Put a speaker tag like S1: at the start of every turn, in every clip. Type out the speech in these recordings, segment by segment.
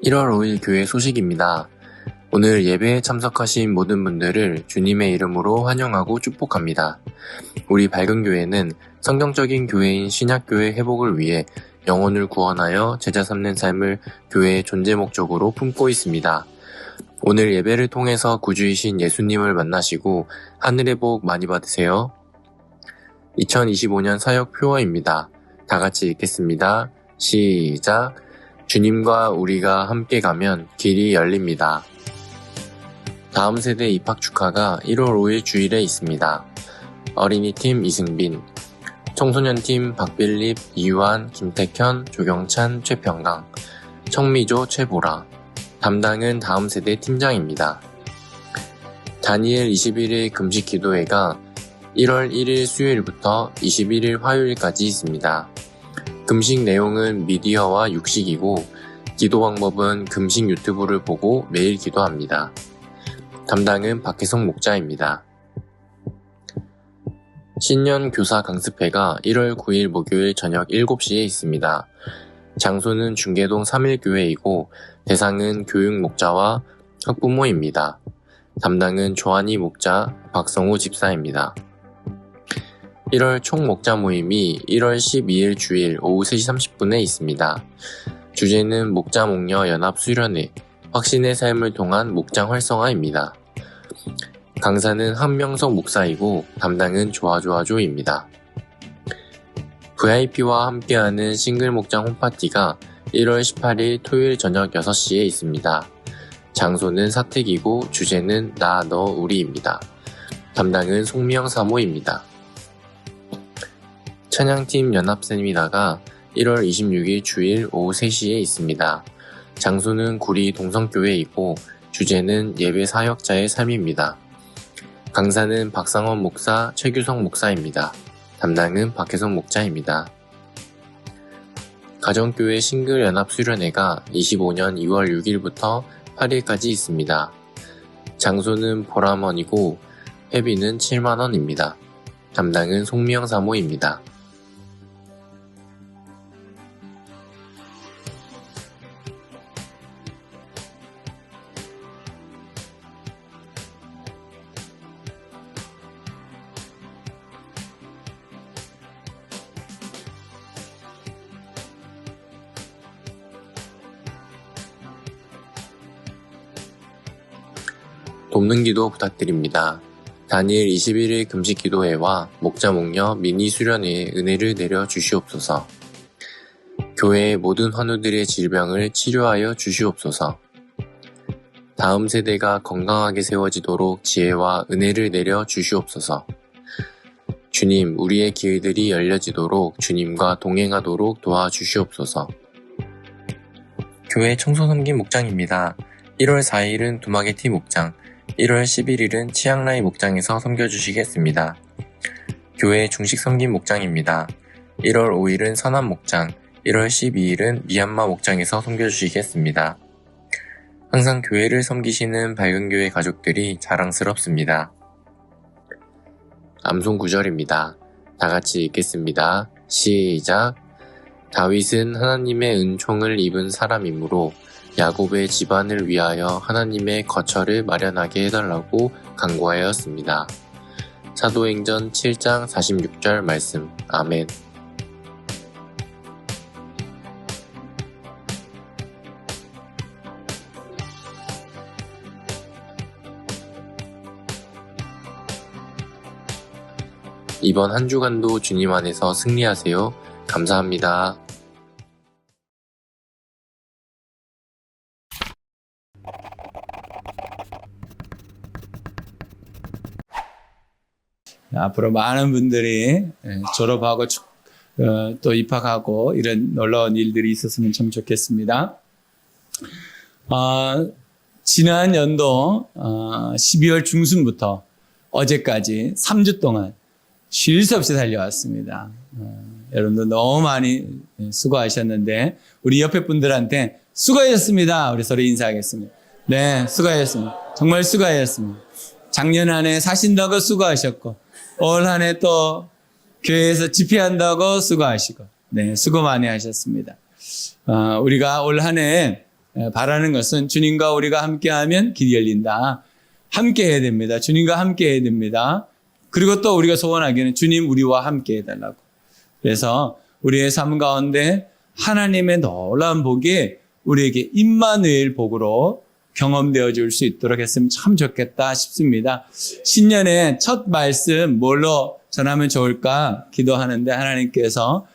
S1: (1월 5일) 교회 소식입니다. 오늘 예배에 참석하신 모든 분들을 주님의 이름으로 환영하고 축복합니다. 우리 밝은 교회는 성경적인 교회인 신약교회 회복을 위해 영혼을 구원하여 제자 삼는 삶을 교회의 존재 목적으로 품고 있습니다. 오늘 예배를 통해서 구주이신 예수님을 만나시고 하늘의 복 많이 받으세요. 2025년 사역 표어입니다. 다 같이 읽겠습니다. 시작! 주님과 우리가 함께 가면 길이 열립니다. 다음 세대 입학 축하가 1월 5일 주일에 있습니다. 어린이팀 이승빈, 청소년팀 박빌립, 이유한, 김택현, 조경찬, 최평강, 청미조, 최보라. 담당은 다음 세대 팀장입니다. 다니엘 21일 금식 기도회가 1월 1일 수요일부터 21일 화요일까지 있습니다. 금식 내용은 미디어와 육식이고 기도 방법은 금식 유튜브를 보고 매일 기도합니다. 담당은 박혜성 목자입니다. 신년 교사 강습회가 1월 9일 목요일 저녁 7시에 있습니다. 장소는 중계동 3일교회이고 대상은 교육 목자와 학부모입니다. 담당은 조한희 목자, 박성우 집사입니다. 1월 총목자 모임이 1월 12일 주일 오후 3시 30분에 있습니다. 주제는 목자 목녀 연합 수련회, 확신의 삶을 통한 목장 활성화입니다. 강사는 한명석 목사이고 담당은 조아조아조입니다. VIP와 함께하는 싱글 목장 홈파티가 1월 18일 토요일 저녁 6시에 있습니다. 장소는 사택이고 주제는 나, 너, 우리입니다. 담당은 송미영 사모입니다. 찬양팀 연합 세미나가 1월 26일 주일 오후 3시에 있습니다. 장소는 구리 동성교회이고 주제는 예배 사역자의 삶입니다. 강사는 박상원 목사, 최규성 목사입니다. 담당은 박혜성 목자입니다. 가정교회 싱글 연합 수련회가 25년 2월 6일부터 8일까지 있습니다. 장소는 보라먼이고 회비는 7만원입니다. 담당은 송미영 사모입니다. 돕는 기도 부탁드립니다. 다니엘 21일 금식 기도회와 목자 목녀 미니 수련회에 은혜를 내려 주시옵소서. 교회의 모든 환우들의 질병을 치료하여 주시옵소서. 다음 세대가 건강하게 세워지도록 지혜와 은혜를 내려 주시옵소서. 주님, 우리의 길들이 열려지도록 주님과 동행하도록 도와주시옵소서. 교회 청소 섬김 목장입니다. 1월 4일은 두마게티 목장, 1월 11일은 치앙라이 목장에서 섬겨주시겠습니다. 교회 중식 섬김 목장입니다. 1월 5일은 서남 목장, 1월 12일은 미얀마 목장에서 섬겨주시겠습니다. 항상 교회를 섬기시는 밝은 교회 가족들이 자랑스럽습니다. 암송 구절입니다. 다 같이 읽겠습니다. 시작! 다윗은 하나님의 은총을 입은 사람이므로 야곱의 집안을 위하여 하나님의 거처를 마련하게 해달라고 간구하였습니다. 사도행전 7장 46절 말씀. 아멘. 이번 한 주간도 주님 안에서 승리하세요. 감사합니다.
S2: 앞으로 많은 분들이 졸업하고 또 입학하고 이런 놀라운 일들이 있었으면 참 좋겠습니다. 지난 연도 12월 중순부터 어제까지 3주 동안 쉴 새 없이 달려왔습니다. 여러분도 너무 많이 수고하셨는데 우리 옆에 분들한테 수고하셨습니다. 우리 서로 인사하겠습니다. 네, 수고하셨습니다. 정말 수고하셨습니다. 작년 한 해 사신다고 수고하셨고 올 한 해 또 교회에서 집회한다고 수고하시고 네, 수고 많이 하셨습니다. 우리가 올 한 해 바라는 것은 주님과 우리가 함께하면 길이 열린다. 함께 해야 됩니다. 주님과 함께 해야 됩니다. 그리고 또 우리가 소원하기는 주님 우리와 함께 해달라고. 그래서 우리의 삶 가운데 하나님의 놀라운 복이 우리에게 임마누엘 복으로 경험되어 줄 수 있도록 했으면 참 좋겠다 싶습니다. 신년의 첫 말씀 뭘로 전하면 좋을까 기도하는데 하나님께서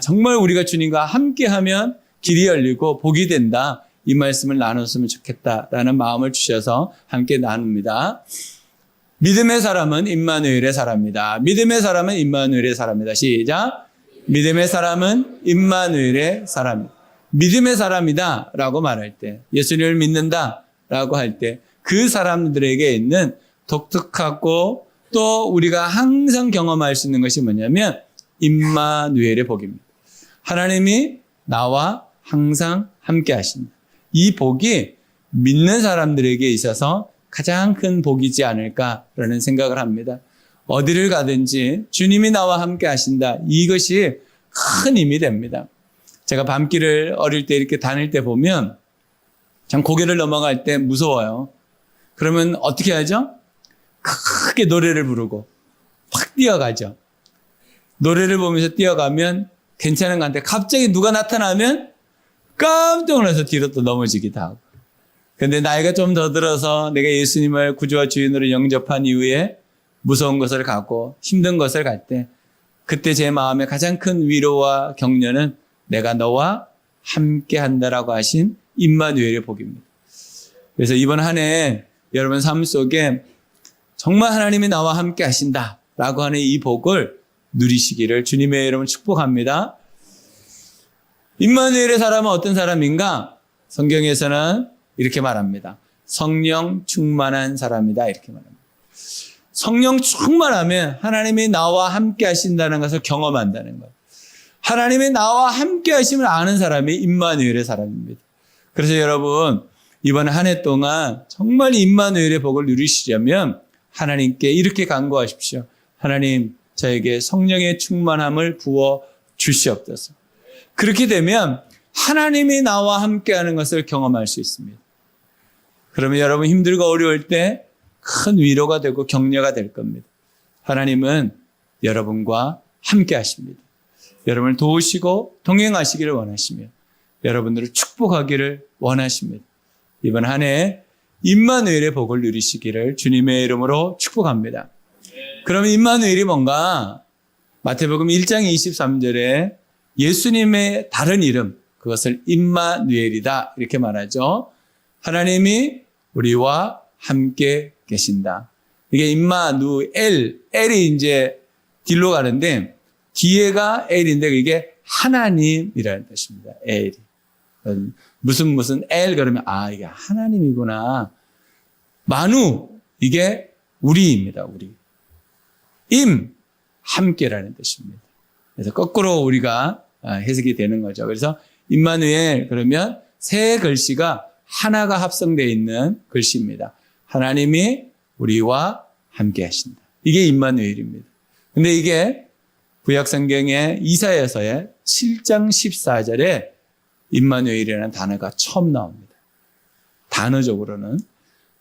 S2: 정말 우리가 주님과 함께하면 길이 열리고 복이 된다. 이 말씀을 나눴으면 좋겠다라는 마음을 주셔서 함께 나눕니다. 믿음의 사람은 임마누엘의 사람이다. 믿음의 사람은 임마누엘의 사람이다. 시작. 믿음의 사람은 임마누엘의 사람이다. 믿음의 사람이다 라고 말할 때, 예수님을 믿는다 라고 할 때 그 사람들에게 있는 독특하고 또 우리가 항상 경험할 수 있는 것이 뭐냐면 임마누엘의 복입니다. 하나님이 나와 항상 함께 하신다. 이 복이 믿는 사람들에게 있어서 가장 큰 복이지 않을까라는 생각을 합니다. 어디를 가든지 주님이 나와 함께 하신다. 이것이 큰 힘이 됩니다. 제가 밤길을 어릴 때 이렇게 다닐 때 보면 참 고개를 넘어갈 때 무서워요. 그러면 어떻게 하죠? 크게 노래를 부르고 확 뛰어가죠. 노래를 보면서 뛰어가면 괜찮은 것 같은데 갑자기 누가 나타나면 깜짝 놀라서 뒤로 또 넘어지기도 하고. 근데 나이가 좀 더 들어서 내가 예수님을 구주와 주인으로 영접한 이후에 무서운 것을 갖고 힘든 것을 갈 때 그때 제 마음에 가장 큰 위로와 격려는 내가 너와 함께 한다라고 하신 임마누엘의 복입니다. 그래서 이번 한 해 여러분 삶 속에 정말 하나님이 나와 함께 하신다라고 하는 이 복을 누리시기를 주님의 이름으로 축복합니다. 임마누엘의 사람은 어떤 사람인가? 성경에서는 이렇게 말합니다. 성령 충만한 사람이다 이렇게 말합니다. 성령 충만하면 하나님이 나와 함께 하신다는 것을 경험한다는 것. 하나님이 나와 함께 하심을 아는 사람이 임마누엘의 사람입니다. 그래서 여러분 이번 한 해 동안 정말 임마누엘의 복을 누리시려면 하나님께 이렇게 간구하십시오. 하나님 저에게 성령의 충만함을 부어 주시옵소서. 그렇게 되면 하나님이 나와 함께하는 것을 경험할 수 있습니다. 그러면 여러분 힘들고 어려울 때 큰 위로가 되고 격려가 될 겁니다. 하나님은 여러분과 함께 하십니다. 여러분을 도우시고 동행하시기를 원하시며 여러분들을 축복하기를 원하십니다. 이번 한 해 임마누엘의 복을 누리시기를 주님의 이름으로 축복합니다. 그러면 임마누엘이 뭔가? 마태복음 1장 23절에 예수님의 다른 이름, 그것을 임마누엘이다 이렇게 말하죠. 하나님이 우리와 함께 계신다. 이게 임마누엘, L이 이제 뒤로 가는데 뒤에가 L인데 이게 하나님이라는 뜻입니다. L. 무슨 L 그러면 이게 하나님이구나. 마누 이게 우리입니다. 우리. 임 함께라는 뜻입니다. 그래서 거꾸로 우리가 해석이 되는 거죠. 그래서 임마누엘 그러면 세 글씨가 하나가 합성되어 있는 글씨입니다. 하나님이 우리와 함께 하신다. 이게 임마누엘입니다. 근데 이게 구약성경의 이사야서의 7장 14절에 임마누엘이라는 단어가 처음 나옵니다. 단어적으로는.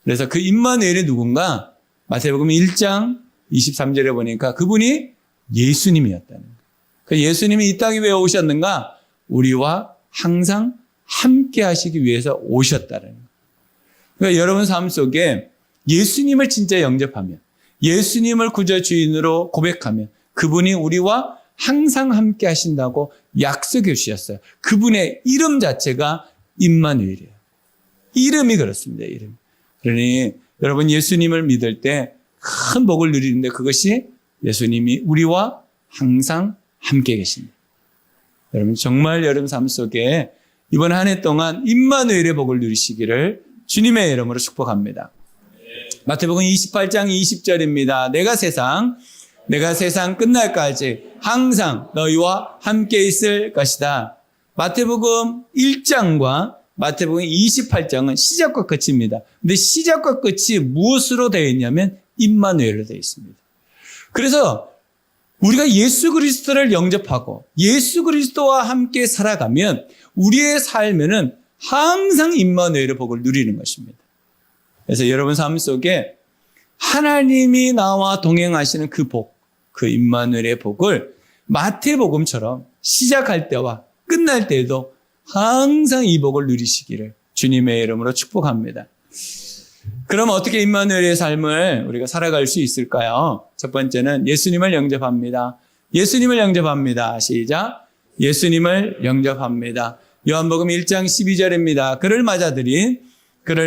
S2: 그래서 그 임마누엘이 누군가? 마태복음 1장 23절에 보니까 그분이 예수님이었다는 거예요. 그 예수님이 이 땅에 왜 오셨는가? 우리와 항상 함께 하시기 위해서 오셨다는 거예요. 그러니까 여러분 삶 속에 예수님을 진짜 영접하면, 예수님을 구주 주인으로 고백하면 그분이 우리와 항상 함께 하신다고 약속해 주셨어요. 그분의 이름 자체가 임마누엘이에요. 이름이 그렇습니다. 이름. 그러니 여러분 예수님을 믿을 때 큰 복을 누리는데 그것이 예수님이 우리와 항상 함께 계십니다. 여러분 정말 여러분 삶 속에 이번 한 해 동안 임마누엘의 복을 누리시기를 주님의 이름으로 축복합니다. 마태복음 28장 20절입니다. 내가 세상 내가 세상 끝날까지 항상 너희와 함께 있을 것이다. 마태복음 1장과 마태복음 28장은 시작과 끝입니다. 근데 시작과 끝이 무엇으로 되어 있냐면 임마누엘로 되어 있습니다. 그래서 우리가 예수 그리스도를 영접하고 예수 그리스도와 함께 살아가면 우리의 삶에는 항상 임마누엘의 복을 누리는 것입니다. 그래서 여러분 삶 속에 하나님이 나와 동행하시는 그 복, 그 임마누엘의 복을 마태복음처럼 시작할 때와 끝날 때에도 항상 이 복을 누리시기를 주님의 이름으로 축복합니다. 그럼 어떻게 임마누엘의 삶을 우리가 살아갈 수 있을까요? 첫 번째는 예수님을 영접합니다. 예수님을 영접합니다. 시작. 예수님을 영접합니다. 요한복음 1장 12절입니다. 그를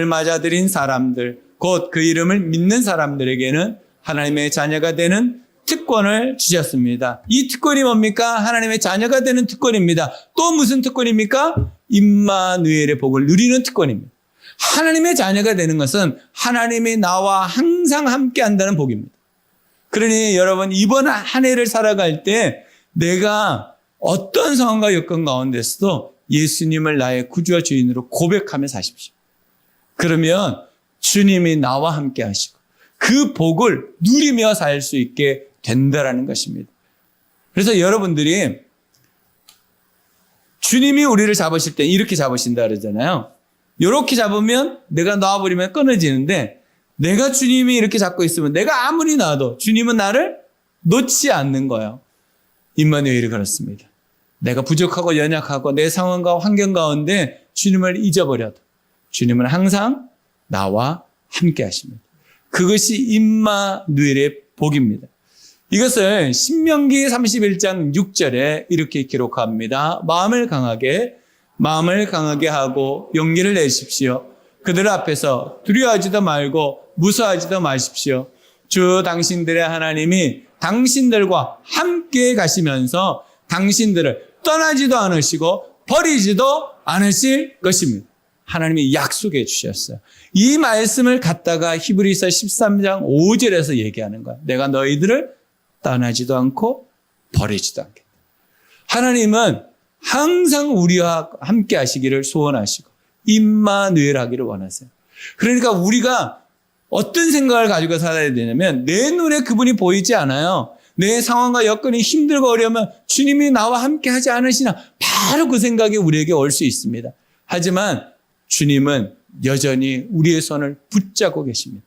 S2: 맞아들인 사람들, 곧 그 이름을 믿는 사람들에게는 하나님의 자녀가 되는 특권을 주셨습니다. 이 특권이 뭡니까? 하나님의 자녀가 되는 특권입니다. 또 무슨 특권입니까? 임마누엘의 복을 누리는 특권입니다. 하나님의 자녀가 되는 것은 하나님이 나와 항상 함께 한다는 복입니다. 그러니 여러분 이번 한 해를 살아갈 때 내가 어떤 상황과 여건 가운데서도 예수님을 나의 구주와 주인으로 고백하며 사십시오. 그러면 주님이 나와 함께 하시고 그 복을 누리며 살 수 있게 된다라는 것입니다. 그래서 여러분들이 주님이 우리를 잡으실 때 이렇게 잡으신다 그러잖아요. 이렇게 잡으면 내가 놔버리면 끊어지는데 내가 주님이 이렇게 잡고 있으면 내가 아무리 놔도 주님은 나를 놓지 않는 거예요. 임마누엘이 그렇습니다. 내가 부족하고 연약하고 내 상황과 환경 가운데 주님을 잊어버려도 주님은 항상 나와 함께 하십니다. 그것이 임마누엘의 복입니다. 이것을 신명기 31장 6절에 이렇게 기록합니다. 마음을 강하게 하고 용기를 내십시오. 그들 앞에서 두려워하지도 말고 무서워하지도 마십시오. 주 당신들의 하나님이 당신들과 함께 가시면서 당신들을 떠나지도 않으시고 버리지도 않으실 것입니다. 하나님이 약속해 주셨어요. 이 말씀을 갖다가 히브리서 13장 5절에서 얘기하는 거야. 내가 너희들을 떠나지도 않고 버리지도 않겠다. 하나님은 항상 우리와 함께 하시기를 소원하시고 임마누엘 하기를 원하세요. 그러니까 우리가 어떤 생각을 가지고 살아야 되냐면 내 눈에 그분이 보이지 않아요. 내 상황과 여건이 힘들고 어려우면 주님이 나와 함께 하지 않으시나 바로 그 생각이 우리에게 올 수 있습니다. 하지만 주님은 여전히 우리의 손을 붙잡고 계십니다.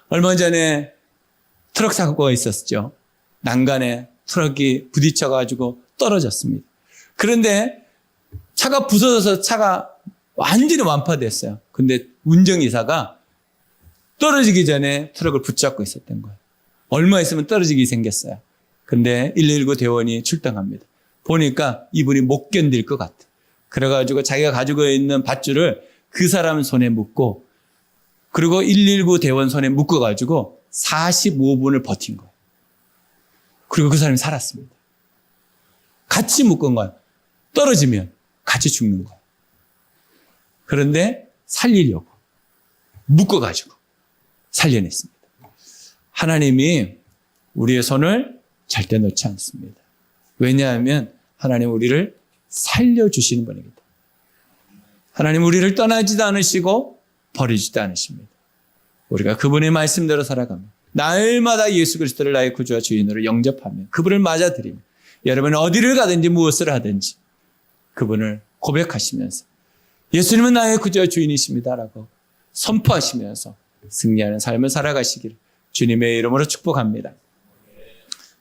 S2: 얼마 전에 트럭 사고가 있었죠. 난간에 트럭이 부딪혀가지고 떨어졌습니다. 그런데 차가 부서져서 차가 완전히 완파됐어요. 근데 운전기사가 떨어지기 전에 트럭을 붙잡고 있었던 거예요. 얼마 있으면 떨어지기 생겼어요. 근데 119 대원이 출동합니다. 보니까 이분이 못 견딜 것 같아. 그래가지고 자기가 가지고 있는 밧줄을 그 사람 손에 묶고 그리고 119 대원 손에 묶어가지고 45분을 버틴 거예요. 그리고 그 사람이 살았습니다. 같이 묶은 거예요. 떨어지면 같이 죽는 거예요. 그런데 살리려고 묶어가지고 살려냈습니다. 하나님이 우리의 손을 절대 놓지 않습니다. 왜냐하면 하나님 우리를 살려주시는 분입니다. 하나님 우리를 떠나지도 않으시고 버리지도 않으십니다. 우리가 그분의 말씀대로 살아가면 날마다 예수 그리스도를 나의 구주와 주인으로 영접하며 그분을 맞아들이며 여러분 어디를 가든지 무엇을 하든지 그분을 고백하시면서 예수님은 나의 구주와 주인이십니다라고 선포하시면서 승리하는 삶을 살아가시기를 주님의 이름으로 축복합니다.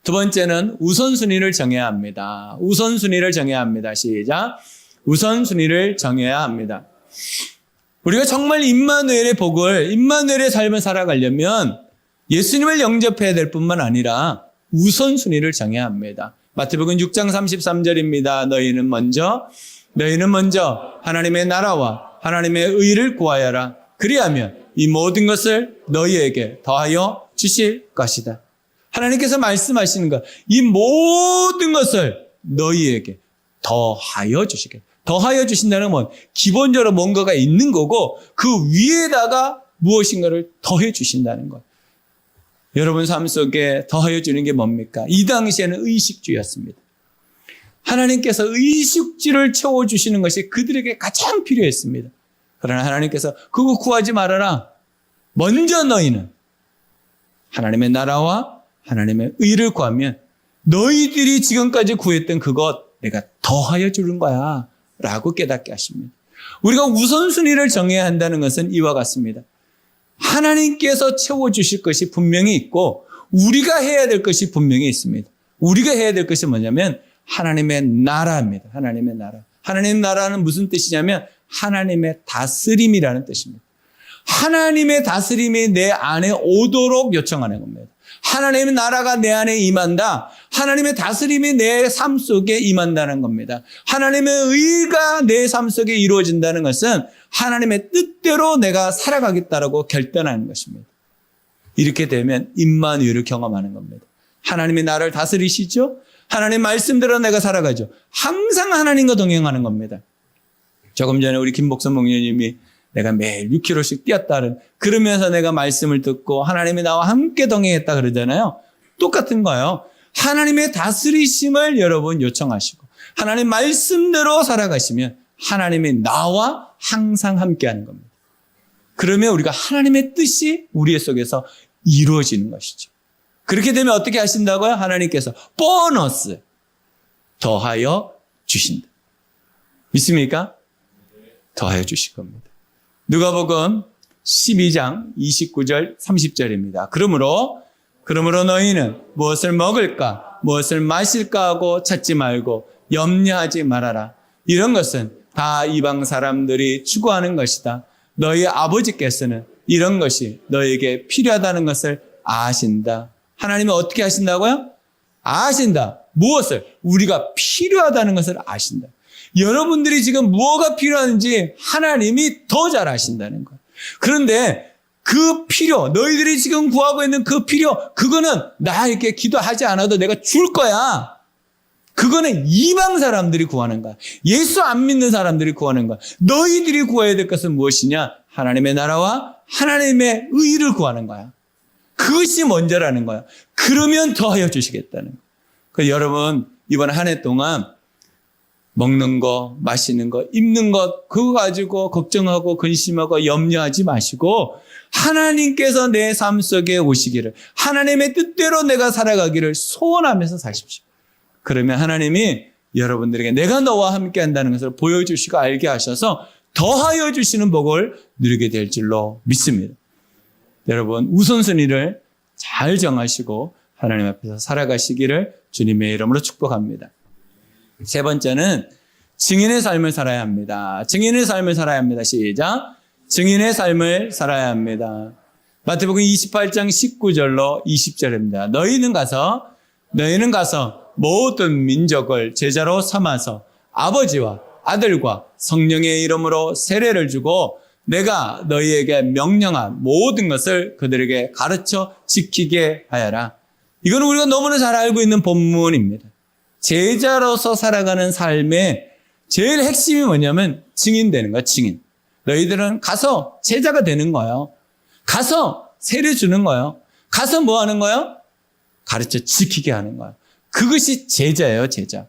S2: 두 번째는 우선순위를 정해야 합니다. 우선순위를 정해야 합니다. 시작. 우선순위를 정해야 합니다. 우리가 정말 임마누엘의 복을, 임마누엘의 삶을 살아가려면 예수님을 영접해야 될 뿐만 아니라 우선순위를 정해야 합니다. 마태복음 6장 33절입니다. 너희는 먼저 하나님의 나라와 하나님의 의를 구하여라. 그리하면 이 모든 것을 너희에게 더하여 주실 것이다. 하나님께서 말씀하시는 것, 이 모든 것을 너희에게 더하여 주시겠다. 더하여 주신다는 건 기본적으로 뭔가가 있는 거고 그 위에다가 무엇인가를 더해 주신다는 것. 여러분 삶 속에 더하여 주는 게 뭡니까? 이 당시에는 의식주였습니다. 하나님께서 의식주를 채워주시는 것이 그들에게 가장 필요했습니다. 그러나 하나님께서 그거 구하지 말아라. 먼저 너희는 하나님의 나라와 하나님의 의를 구하면 너희들이 지금까지 구했던 그것 내가 더하여 주는 거야 라고 깨닫게 하십니다. 우리가 우선순위를 정해야 한다는 것은 이와 같습니다. 하나님께서 채워주실 것이 분명히 있고 우리가 해야 될 것이 분명히 있습니다. 우리가 해야 될 것이 뭐냐면 하나님의 나라입니다. 하나님의 나라. 하나님의 나라는 무슨 뜻이냐면 하나님의 다스림이라는 뜻입니다. 하나님의 다스림이 내 안에 오도록 요청하는 겁니다. 하나님의 나라가 내 안에 임한다. 하나님의 다스림이 내 삶 속에 임한다는 겁니다. 하나님의 의가 내 삶 속에 이루어진다는 것은 하나님의 뜻대로 내가 살아가겠다라고 결단하는 것입니다. 이렇게 되면 임마누엘을 경험하는 겁니다. 하나님이 나를 다스리시죠? 하나님 말씀대로 내가 살아가죠. 항상 하나님과 동행하는 겁니다. 조금 전에 우리 김복선 목사님이 내가 매일 6km씩 뛰었다는 그러면서 내가 말씀을 듣고 하나님이 나와 함께 동행했다 그러잖아요. 똑같은 거예요. 하나님의 다스리심을 여러분 요청하시고 하나님 말씀대로 살아가시면 하나님이 나와 항상 함께하는 겁니다. 그러면 우리가 하나님의 뜻이 우리 속에서 이루어지는 것이죠. 그렇게 되면 어떻게 하신다고요? 하나님께서 보너스 더하여 주신다. 믿습니까? 더하여 주실 겁니다. 누가복음 12장 29절 30절입니다. 그러므로 너희는 무엇을 먹을까 무엇을 마실까 하고 찾지 말고 염려하지 말아라. 이런 것은 다 이방 사람들이 추구하는 것이다. 너희 아버지께서는 이런 것이 너희에게 필요하다는 것을 아신다. 하나님은 어떻게 하신다고요? 아신다. 무엇을? 우리가 필요하다는 것을 아신다. 여러분들이 지금 무엇가 필요한지 하나님이 더 잘 아신다는 거예요. 그런데 그 필요, 너희들이 지금 구하고 있는 그 필요, 그거는 나에게 기도하지 않아도 내가 줄 거야. 그거는 이방 사람들이 구하는 거야. 예수 안 믿는 사람들이 구하는 거야. 너희들이 구해야 될 것은 무엇이냐? 하나님의 나라와 하나님의 의를 구하는 거야. 그것이 먼저라는 거야. 그러면 더하여 주시겠다는 거야. 그래서 여러분 이번 한 해 동안 먹는 거, 마시는 거, 입는 것 그거 가지고 걱정하고 근심하고 염려하지 마시고 하나님께서 내 삶 속에 오시기를 하나님의 뜻대로 내가 살아가기를 소원하면서 사십시오. 그러면 하나님이 여러분들에게 내가 너와 함께 한다는 것을 보여주시고 알게 하셔서 더하여 주시는 복을 누리게 될 줄로 믿습니다. 여러분 우선순위를 잘 정하시고 하나님 앞에서 살아가시기를 주님의 이름으로 축복합니다. 세 번째는 증인의 삶을 살아야 합니다. 증인의 삶을 살아야 합니다. 시작. 증인의 삶을 살아야 합니다. 마태복음 28장 19절로 20절입니다. 너희는 가서 모든 민족을 제자로 삼아서 아버지와 아들과 성령의 이름으로 세례를 주고 내가 너희에게 명령한 모든 것을 그들에게 가르쳐 지키게 하여라. 이건 우리가 너무나 잘 알고 있는 본문입니다. 제자로서 살아가는 삶의 제일 핵심이 뭐냐면 증인되는 거야, 증인. 너희들은 가서 제자가 되는 거예요. 가서 세례 주는 거예요. 가서 뭐 하는 거예요? 가르쳐 지키게 하는 거예요. 그것이 제자예요, 제자.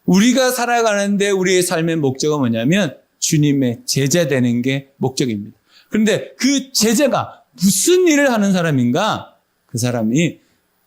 S2: 우리가 살아가는데 우리의 삶의 목적은 뭐냐면 주님의 제자 되는 게 목적입니다. 그런데 그 제자가 무슨 일을 하는 사람인가? 그 사람이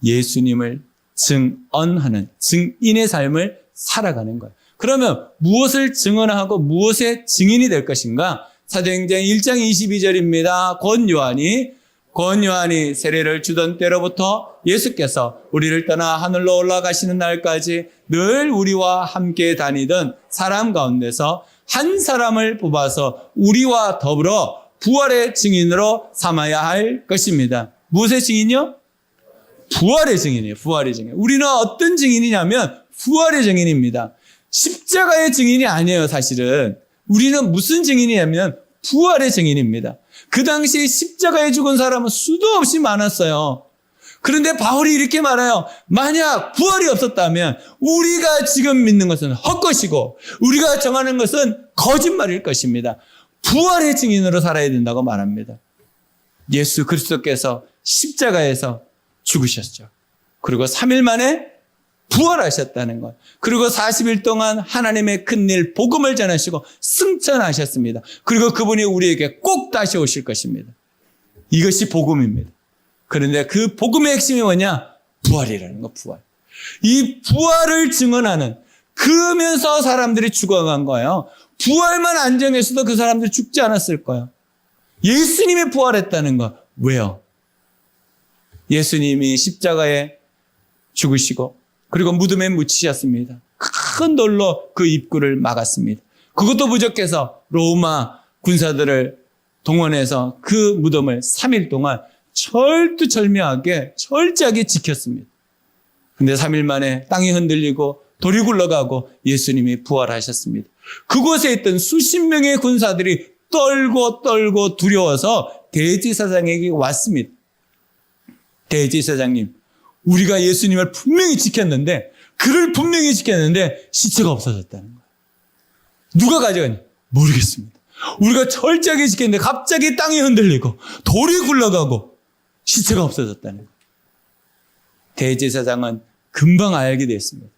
S2: 예수님을 증언하는 증인의 삶을 살아가는 거예요. 그러면 무엇을 증언하고 무엇의 증인이 될 것인가? 사도행전 1장 22절입니다. 권 요한이 세례를 주던 때로부터 예수께서 우리를 떠나 하늘로 올라가시는 날까지 늘 우리와 함께 다니던 사람 가운데서 한 사람을 뽑아서 우리와 더불어 부활의 증인으로 삼아야 할 것입니다. 무엇의 증인이요? 부활의 증인이에요. 부활의 증인. 우리는 어떤 증인이냐면 부활의 증인입니다. 십자가의 증인이 아니에요, 사실은. 우리는 무슨 증인이냐면 부활의 증인입니다. 그 당시에 십자가에 죽은 사람은 수도 없이 많았어요. 그런데 바울이 이렇게 말해요. 만약 부활이 없었다면 우리가 지금 믿는 것은 헛것이고 우리가 정하는 것은 거짓말일 것입니다. 부활의 증인으로 살아야 된다고 말합니다. 예수 그리스도께서 십자가에서 죽으셨죠. 그리고 3일 만에 부활하셨다는 것. 그리고 40일 동안 하나님의 큰일, 복음을 전하시고 승천하셨습니다. 그리고 그분이 우리에게 꼭 다시 오실 것입니다. 이것이 복음입니다. 그런데 그 복음의 핵심이 뭐냐? 부활이라는 거, 부활. 이 부활을 증언하는, 그러면서 사람들이 죽어간 거예요. 부활만 안정했어도 그 사람들이 죽지 않았을 거예요. 예수님이 부활했다는 거. 왜요? 예수님이 십자가에 죽으시고 그리고 무덤에 묻히셨습니다. 큰 돌로 그 입구를 막았습니다. 그것도 부족해서 로마 군사들을 동원해서 그 무덤을 3일 동안 철두철미하게 철저하게 지켰습니다. 근데 3일 만에 땅이 흔들리고 돌이 굴러가고 예수님이 부활하셨습니다. 그곳에 있던 수십 명의 군사들이 떨고 두려워서 대제사장에게 왔습니다. 대제사장님, 우리가 예수님을 분명히 지켰는데, 그를 분명히 지켰는데 시체가 없어졌다는 거예요. 누가 가져갔냐? 모르겠습니다. 우리가 철저하게 지켰는데 갑자기 땅이 흔들리고 돌이 굴러가고 시체가 없어졌다는 거예요. 대제사장은 금방 알게 됐습니다.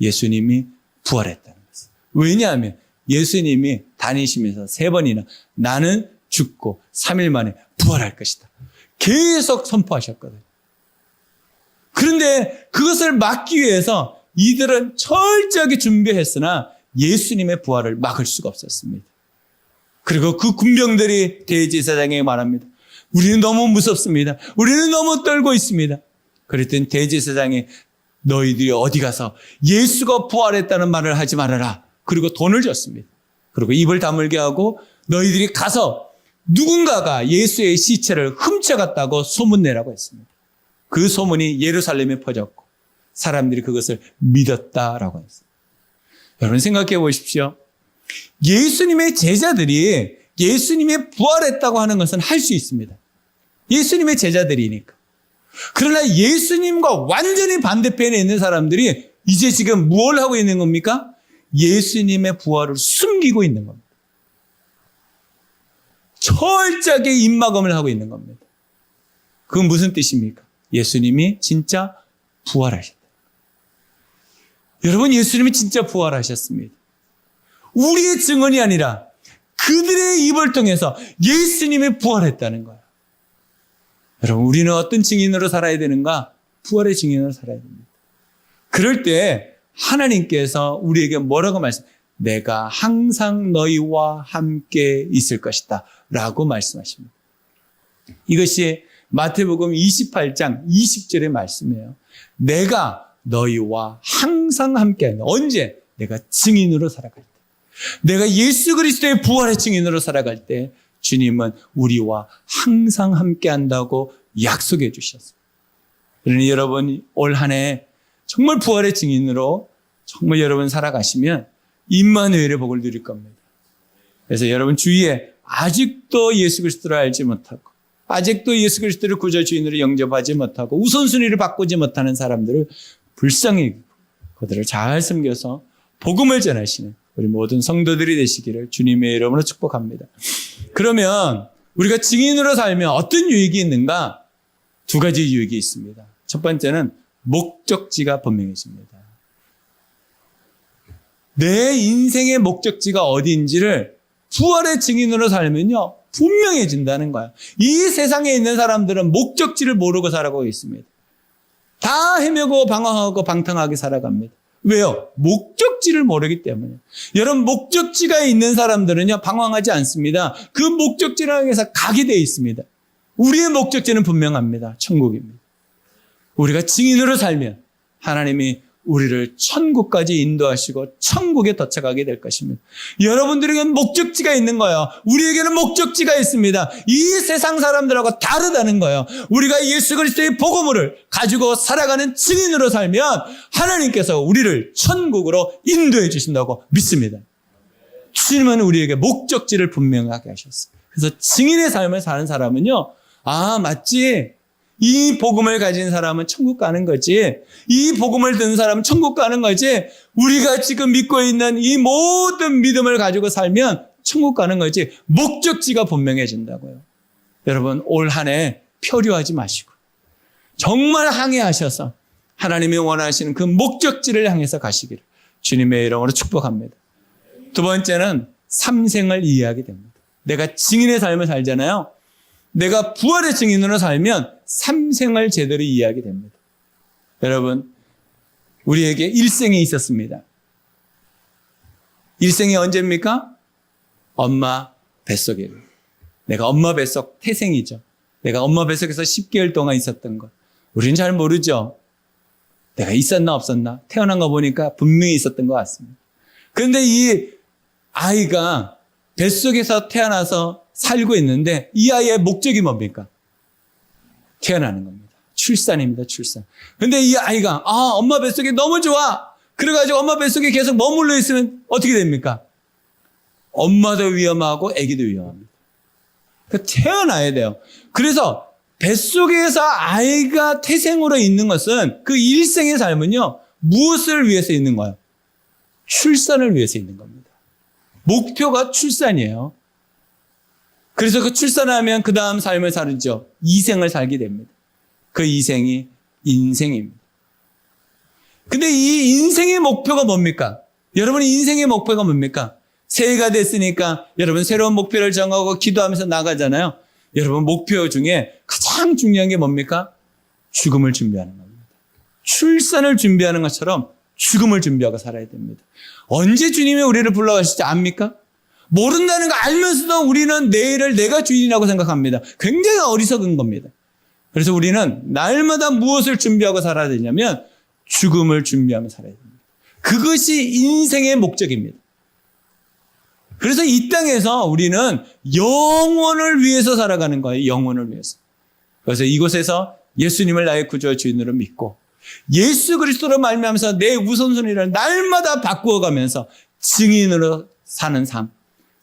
S2: 예수님이 부활했다는 것을. 왜냐하면 예수님이 다니시면서 3번이나 나는 죽고 3일 만에 부활할 것이다. 계속 선포하셨거든요. 그런데 그것을 막기 위해서 이들은 철저하게 준비했으나 예수님의 부활을 막을 수가 없었습니다. 그리고 그 군병들이 대제사장에게 말합니다. 우리는 너무 무섭습니다. 우리는 너무 떨고 있습니다. 그랬더니 대제사장이 너희들이 어디 가서 예수가 부활했다는 말을 하지 말아라. 그리고 돈을 줬습니다. 그리고 입을 다물게 하고 너희들이 가서 누군가가 예수의 시체를 훔쳐갔다고 소문내라고 했습니다. 그 소문이 예루살렘에 퍼졌고 사람들이 그것을 믿었다라고 했습니다. 여러분 생각해 보십시오. 예수님의 제자들이 예수님이 부활했다고 하는 것은 할 수 있습니다. 예수님의 제자들이니까. 그러나 예수님과 완전히 반대편에 있는 사람들이 이제 지금 무엇을 하고 있는 겁니까? 예수님의 부활을 숨기고 있는 겁니다. 철저하게 입막음을 하고 있는 겁니다. 그건 무슨 뜻입니까? 예수님이 진짜 부활하셨다. 여러분, 예수님이 진짜 부활하셨습니다. 우리의 증언이 아니라 그들의 입을 통해서 예수님이 부활했다는 거예요. 여러분, 우리는 어떤 증인으로 살아야 되는가? 부활의 증인으로 살아야 됩니다. 그럴 때 하나님께서 우리에게 뭐라고 내가 항상 너희와 함께 있을 것이다 라고 말씀하십니다. 이것이 마태복음 28장 20절의 말씀이에요. 내가 너희와 항상 함께한다. 언제? 내가 증인으로 살아갈 때. 내가 예수 그리스도의 부활의 증인으로 살아갈 때 주님은 우리와 항상 함께한다고 약속해 주셨습니다. 그러니 여러분 올 한 해 정말 부활의 증인으로 정말 여러분 살아가시면 임마누엘의 복을 누릴 겁니다. 그래서 여러분 주위에 아직도 예수 그리스도를 알지 못하고 아직도 예수 그리스도를 구주 주인으로 영접하지 못하고 우선순위를 바꾸지 못하는 사람들을 불쌍히 그들을 잘 섬겨서 복음을 전하시는 우리 모든 성도들이 되시기를 주님의 이름으로 축복합니다. 그러면 우리가 증인으로 살면 어떤 유익이 있는가? 2가지 유익이 있습니다. 첫 번째는 목적지가 분명해집니다. 내 인생의 목적지가 어디인지를 부활의 증인으로 살면요 분명해진다는 거예요. 이 세상에 있는 사람들은 목적지를 모르고 살아가고 있습니다. 다 헤매고 방황하고 방탕하게 살아갑니다. 왜요? 목적지를 모르기 때문에. 여러분 목적지가 있는 사람들은요 방황하지 않습니다. 그 목적지를 향해서 가게 되어 있습니다. 우리의 목적지는 분명합니다. 천국입니다. 우리가 증인으로 살면 하나님이 우리를 천국까지 인도하시고 천국에 도착하게 될 것입니다. 여러분들에게는 목적지가 있는 거예요. 우리에게는 목적지가 있습니다. 이 세상 사람들하고 다르다는 거예요. 우리가 예수 그리스도의 복음을 가지고 살아가는 증인으로 살면 하나님께서 우리를 천국으로 인도해 주신다고 믿습니다. 주님은 우리에게 목적지를 분명하게 하셨어요. 그래서 증인의 삶을 사는 사람은요, 아, 맞지? 이 복음을 가진 사람은 천국 가는 거지. 이 복음을 듣는 사람은 천국 가는 거지. 우리가 지금 믿고 있는 이 모든 믿음을 가지고 살면 천국 가는 거지. 목적지가 분명해진다고요. 여러분 올 한 해 표류하지 마시고 정말 항해하셔서 하나님이 원하시는 그 목적지를 향해서 가시기를 주님의 이름으로 축복합니다. 두 번째는 삼생을 이해하게 됩니다. 내가 증인의 삶을 살잖아요. 내가 부활의 증인으로 살면 삼생을 제대로 이해하게 됩니다. 여러분, 우리에게 일생이 있었습니다. 일생이 언제입니까? 엄마 뱃속에. 내가 엄마 뱃속 태생이죠. 내가 엄마 뱃속에서 10개월 동안 있었던 것. 우리는 잘 모르죠. 내가 있었나 없었나? 태어난 거 보니까 분명히 있었던 것 같습니다. 그런데 이 아이가 뱃속에서 태어나서 살고 있는데 이 아이의 목적이 뭡니까? 태어나는 겁니다. 출산입니다. 출산. 그런데 이 아이가 엄마 뱃속이 너무 좋아. 그래가지고 엄마 뱃속에 계속 머물러 있으면 어떻게 됩니까? 엄마도 위험하고 아기도 위험합니다. 태어나야 돼요. 그래서 뱃속에서 아이가 태생으로 있는 것은 그 일생의 삶은요. 무엇을 위해서 있는 거예요? 출산을 위해서 있는 겁니다. 목표가 출산이에요. 그래서 그 출산하면 그 다음 삶을 살죠. 이생을 살게 됩니다. 그 이생이 인생입니다. 근데 이 인생의 목표가 뭡니까? 여러분의 인생의 목표가 뭡니까? 새해가 됐으니까 여러분 새로운 목표를 정하고 기도하면서 나가잖아요. 여러분 목표 중에 가장 중요한 게 뭡니까? 죽음을 준비하는 겁니다. 출산을 준비하는 것처럼 죽음을 준비하고 살아야 됩니다. 언제 주님이 우리를 불러가실지 압니까? 모른다는 거 알면서도 우리는 내일을 내가 주인이라고 생각합니다. 굉장히 어리석은 겁니다. 그래서 우리는 날마다 무엇을 준비하고 살아야 되냐면 죽음을 준비하며 살아야 됩니다. 그것이 인생의 목적입니다. 그래서 이 땅에서 우리는 영원을 위해서 살아가는 거예요. 영원을 위해서. 그래서 이곳에서 예수님을 나의 구주와 주인으로 믿고 예수 그리스도로 말미암아서 내 우선순위를 날마다 바꾸어가면서 증인으로 사는 삶.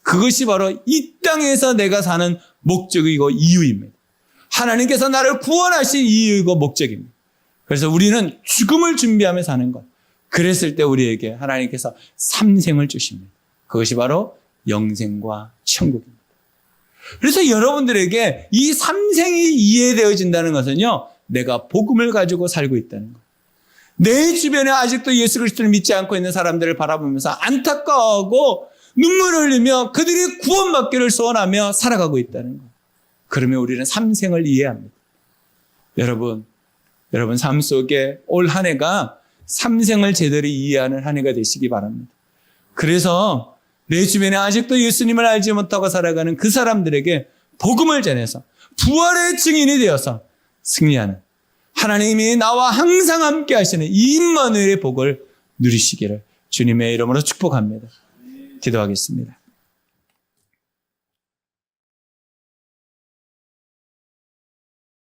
S2: 그것이 바로 이 땅에서 내가 사는 목적이고 이유입니다. 하나님께서 나를 구원하신 이유이고 목적입니다. 그래서 우리는 죽음을 준비하며 사는 것. 그랬을 때 우리에게 하나님께서 삼생을 주십니다. 그것이 바로 영생과 천국입니다. 그래서 여러분들에게 이 삼생이 이해되어진다는 것은요. 내가 복음을 가지고 살고 있다는 것. 내 주변에 아직도 예수 그리스도를 믿지 않고 있는 사람들을 바라보면서 안타까워하고 눈물을 흘리며 그들이 구원받기를 소원하며 살아가고 있다는 것. 그러면 우리는 삼생을 이해합니다. 여러분 삶 속에 올 한 해가 삼생을 제대로 이해하는 한 해가 되시기 바랍니다. 그래서 내 주변에 아직도 예수님을 알지 못하고 살아가는 그 사람들에게 복음을 전해서 부활의 증인이 되어서 승리하는 하나님이 나와 항상 함께 하시는 임마누엘의 복을 누리시기를 주님의 이름으로 축복합니다. 기도하겠습니다.